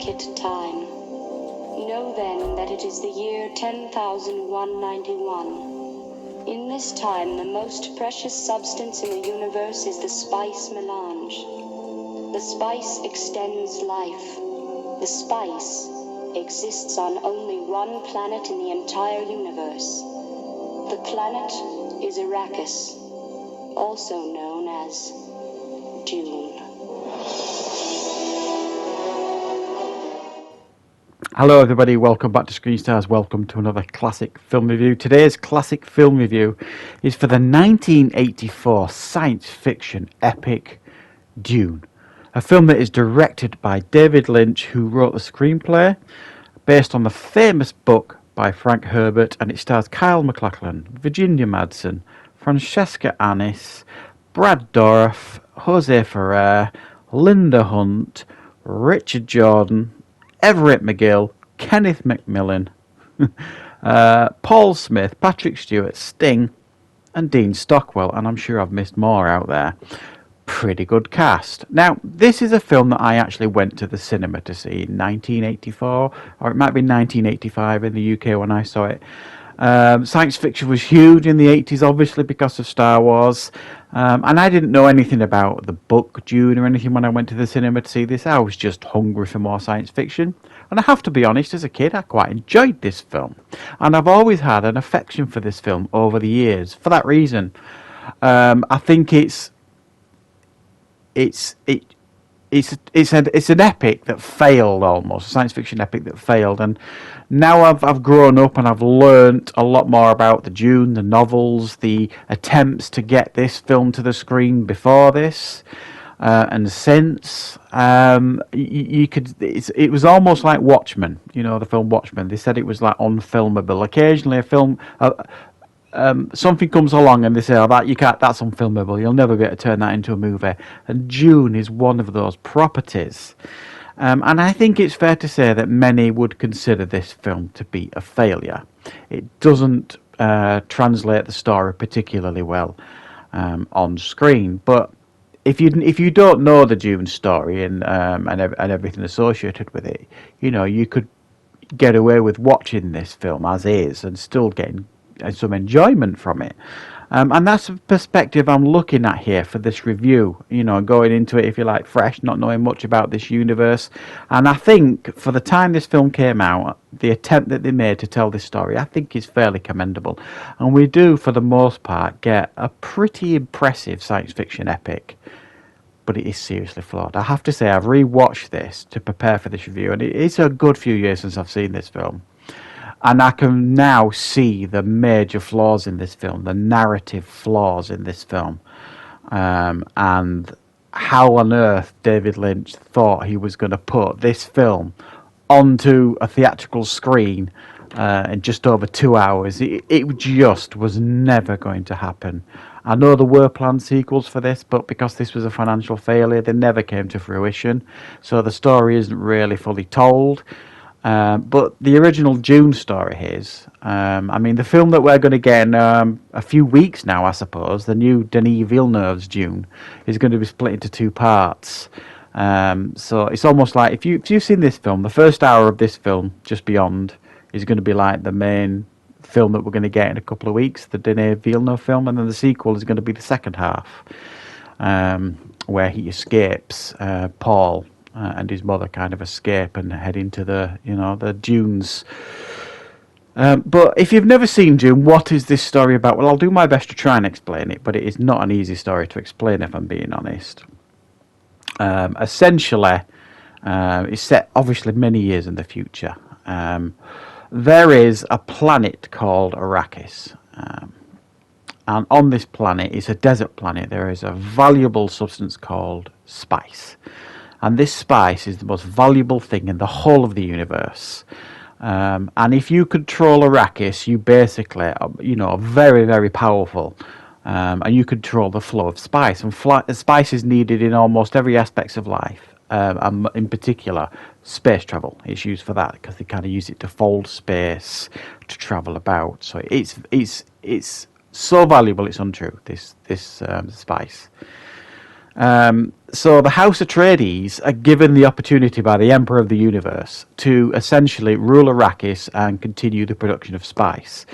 delicate time. Know then that it is the year 10,191. In this time, the most precious substance in the universe is the spice melange. The spice extends life. The spice exists on only one planet in the entire universe. The planet is Arrakis, also known as Dune. Hello everybody, welcome back to Screenstars, welcome to another classic film review. Today's classic film review is for the 1984 science fiction epic Dune. A film that is directed by David Lynch, who wrote the screenplay based on the famous book by Frank Herbert, and it stars Kyle MacLachlan, Virginia Madsen, Francesca Annis, Brad Dourif, Jose Ferrer, Linda Hunt, Richard Jordan, Everett McGill, Kenneth McMillan, Paul Smith, Patrick Stewart, Sting, and Dean Stockwell, and I'm sure I've missed more out there. Pretty good cast. Now, this is a film that I actually went to the cinema to see in 1984, or it might be 1985 in the UK when I saw it. Science fiction was huge in the 80s, obviously, because of Star Wars. And I didn't know anything about the book Dune or anything when I went to the cinema to see this. I was just hungry for more science fiction. And I have to be honest, as a kid, I quite enjoyed this film. And I've always had an affection for this film over the years, for that reason. I think it's an epic that failed almost, a science fiction epic that failed. And now I've grown up and I've learnt a lot more about the Dune, the novels, the attempts to get this film to the screen before this, and since. It was almost like Watchmen, you know, the film Watchmen. They said it was like unfilmable. Occasionally a film, something comes along and they say, "Oh, that's unfilmable. You'll never be able to turn that into a movie." And Dune is one of those properties. And I think it's fair to say that many would consider this film to be a failure. It doesn't translate the story particularly well on screen. But if you don't know the Dune story and everything associated with it, you know, you could get away with watching this film as is and still getting some enjoyment from it. And that's the perspective I'm looking at here for this review, you know, going into it, if you like, fresh, not knowing much about this universe. And I think for the time this film came out, the attempt that they made to tell this story, I think is fairly commendable. And we do, for the most part, get a pretty impressive science fiction epic. But it is seriously flawed. I have to say, I've rewatched this to prepare for this review, and it's a good few years since I've seen this film. And I can now see the major flaws in this film, the narrative flaws in this film, and how on earth David Lynch thought he was going to put this film onto a theatrical screen in just over 2 hours. It just was never going to happen. I know there were planned sequels for this, but because this was a financial failure, they never came to fruition. So the story isn't really fully told. But the original Dune story is, I mean, the film that we're going to get in a few weeks now, I suppose, the new Denis Villeneuve's Dune, is going to be split into two parts. So it's almost like, if you've seen this film, the first hour of this film, Just Beyond, is going to be like the main film that we're going to get in a couple of weeks, the Denis Villeneuve film, and then the sequel is going to be the second half, where he escapes Paul. And his mother kind of escape and head into the dunes. But if you've never seen Dune, what is this story about? Well, I'll do my best to try and explain it, but it is not an easy story to explain, if I'm being honest. Essentially, it's set obviously many years in the future. There is a planet called Arrakis. And on this planet, it's a desert planet, there is a valuable substance called spice. And this spice is the most valuable thing in the whole of the universe. And if you control Arrakis, you basically, are very, very powerful. And you control the flow of spice. And spice is needed in almost every aspect of life. And in particular, space travel. It's used for that because they kind of use it to fold space, to travel about. So it's so valuable, it's untrue, this spice. So the House Atreides are given the opportunity by the Emperor of the Universe to essentially rule Arrakis and continue the production of spice.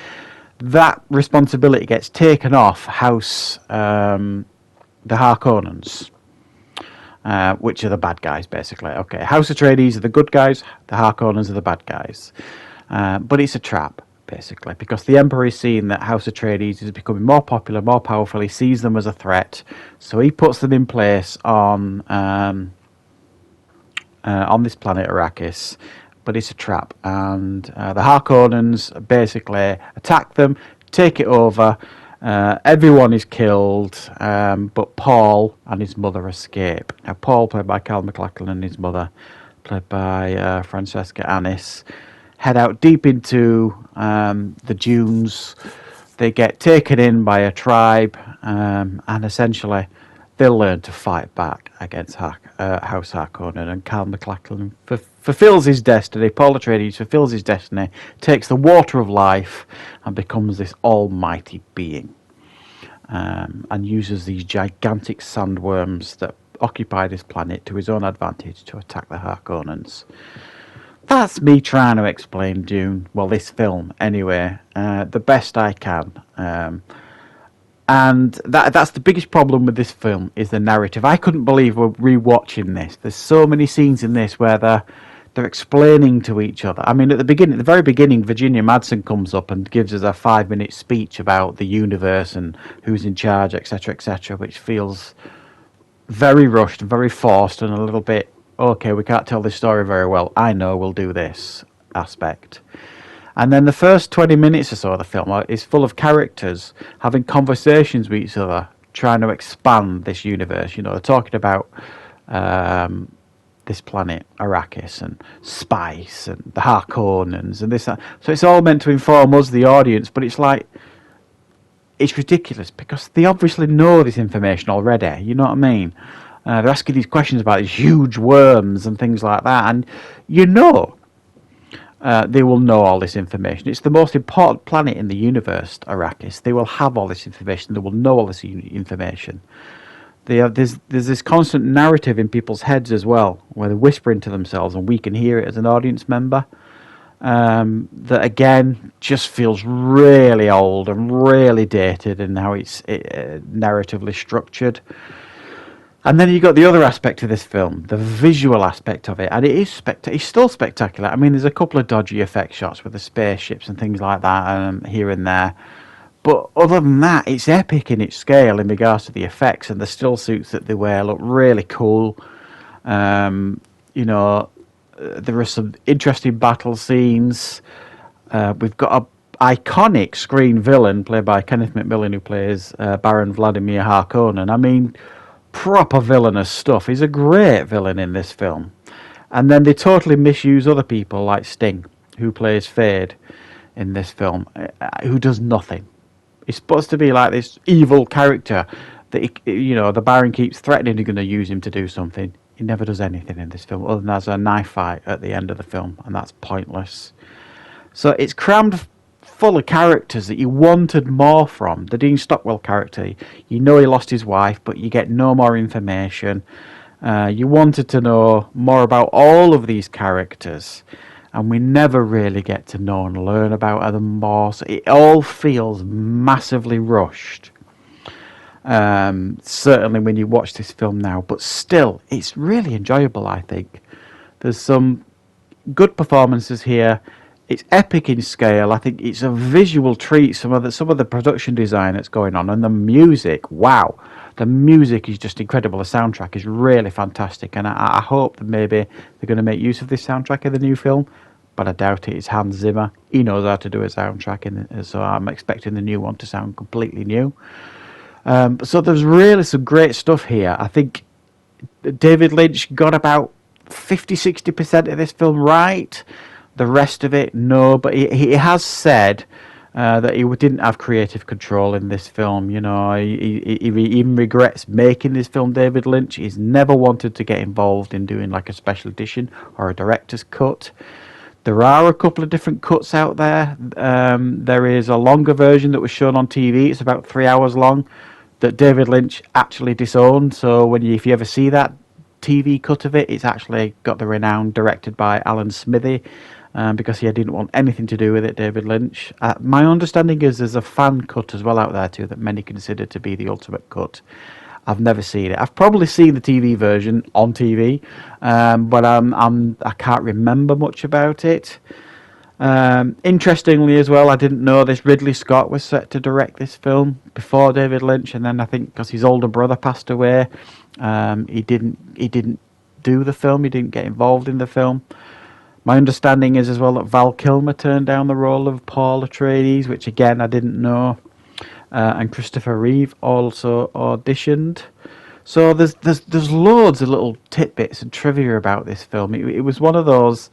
That responsibility gets taken off the Harkonnens, which are the bad guys, basically. Okay, House Atreides are the good guys, the Harkonnens are the bad guys. But it's a trap, basically, because the Emperor is seeing that House Atreides is becoming more popular, more powerful. He sees them as a threat, so he puts them in place on this planet Arrakis. But it's a trap, and the Harkonnens basically attack them, take it over. Everyone is killed, but Paul and his mother escape. Now, Paul, played by Cal MacLachlan, and his mother, played by Francesca Annis, head out deep into the dunes. They get taken in by a tribe, and essentially they'll learn to fight back against House Harkonnen. And Cal MacLachlan fulfills his destiny. Paul Atreides fulfills his destiny, takes the water of life, and becomes this almighty being. And uses these gigantic sandworms that occupy this planet to his own advantage to attack the Harkonnens. That's me trying to explain Dune. Well, this film, anyway, the best I can. And that's the biggest problem with this film, is the narrative. I couldn't believe we're rewatching this. There's so many scenes in this where they're explaining to each other. I mean, at the very beginning, Virginia Madsen comes up and gives us a 5-minute speech about the universe and who's in charge, etc., which feels very rushed, very forced, and a little bit, okay, we can't tell this story very well. I know, we'll do this aspect. And then the first 20 minutes or so of the film is full of characters having conversations with each other, trying to expand this universe. You know, they're talking about this planet, Arrakis, and spice, and the Harkonnens, and this, that. So it's all meant to inform us, the audience, but it's like, it's ridiculous, because they obviously know this information already, you know what I mean? They're asking these questions about these huge worms and things like that, and you know, they will know all this information. It's the most important planet in the universe, Arrakis. They will have all this information. They will know all this information. There's this constant narrative in people's heads as well, where they're whispering to themselves, and we can hear it as an audience member. That again just feels really old and really dated in how it's narratively structured. And then you got the other aspect of this film, the visual aspect of it, and it's still spectacular. I mean, there's a couple of dodgy effect shots with the spaceships and things like that here and there, but other than that, it's epic in its scale in regards to the effects, and the still suits that they wear look really cool. You know, there are some interesting battle scenes. We've got a iconic screen villain played by Kenneth McMillan, who plays Baron Vladimir Harkonnen. I mean, proper villainous stuff. He's a great villain in this film. And then they totally misuse other people like Sting, who plays Fade in this film, who does nothing. He's supposed to be like this evil character that the Baron keeps threatening he's going to use him to do something. He never does anything in this film other than there's a knife fight at the end of the film, and that's pointless. So it's crammed full of characters that you wanted more from. The Dean Stockwell character, you know he lost his wife, but you get no more information. You wanted to know more about all of these characters, and we never really get to know and learn about them more. So it all feels massively rushed. Certainly when you watch this film now, but still, it's really enjoyable, I think. There's some good performances here. It's epic in scale. I think it's a visual treat. Some of the production design that's going on, and the music. Wow, the music is just incredible. The soundtrack is really fantastic, and I hope that maybe they're going to make use of this soundtrack in the new film. But I doubt it. It's Hans Zimmer. He knows how to do a soundtrack, so I'm expecting the new one to sound completely new. So there's really some great stuff here. I think David Lynch got about 50-60% of this film right. The rest of it, no, but he has said that he didn't have creative control in this film. You know, he even regrets making this film, David Lynch. He's never wanted to get involved in doing like a special edition or a director's cut. There are a couple of different cuts out there. There is a longer version that was shown on TV. It's about 3 hours long. that David Lynch actually disowned. So if you ever see that TV cut of it, it's actually got the renowned directed by Alan Smithy, because he didn't want anything to do with it, David Lynch. My understanding is there's a fan cut as well out there too that many consider to be the ultimate cut. I've never seen it. I've probably seen the TV version on TV, but I can't remember much about it. Interestingly as well, I didn't know this. Ridley Scott was set to direct this film before David Lynch, and then I think because his older brother passed away, he didn't do the film. He didn't get involved in the film. My understanding is as well that Val Kilmer turned down the role of Paul Atreides, which again I didn't know. And Christopher Reeve also auditioned. So there's loads of little tidbits and trivia about this film. It was one of those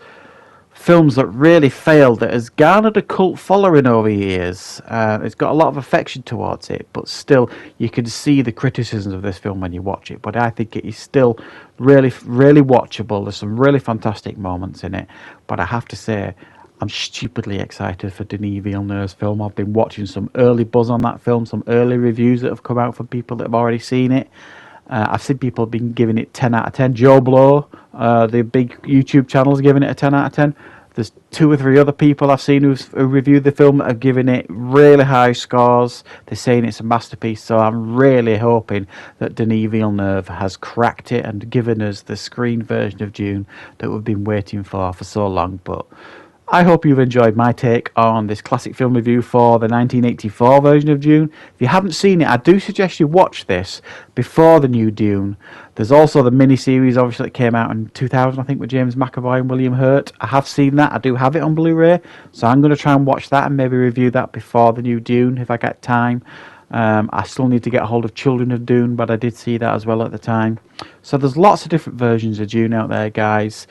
films that really failed, that has garnered a cult following over years. It's got a lot of affection towards it, but still you can see the criticisms of this film when you watch it. But I think it is still really, really watchable. There's some really fantastic moments in it. But I have to say, I'm stupidly excited for Denis Villeneuve's film. I've been watching some early buzz on that film, some early reviews that have come out from people that have already seen it. I've seen people have been giving it 10 out of 10. Joe Blow, the big YouTube channel, is giving it a 10 out of 10. There's 2 or 3 other people I've seen who reviewed the film that have given it really high scores. They're saying it's a masterpiece, so I'm really hoping that Denis Villeneuve has cracked it and given us the screen version of Dune that we've been waiting for so long. But I hope you've enjoyed my take on this classic film review for the 1984 version of Dune. If you haven't seen it, I do suggest you watch this before the new Dune. There's also the mini-series, obviously, that came out in 2000, I think, with James McAvoy and William Hurt. I have seen that. I do have it on Blu-ray, so I'm going to try and watch that and maybe review that before the new Dune if I get time. I still need to get a hold of Children of Dune, but I did see that as well at the time. So there's lots of different versions of Dune out there, guys.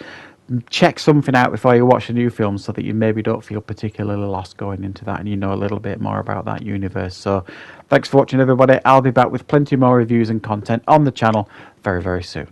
Check something out before you watch the new film so that you maybe don't feel particularly lost going into that and you know a little bit more about that universe. So thanks for watching, everybody. I'll be back with plenty more reviews and content on the channel very, very soon.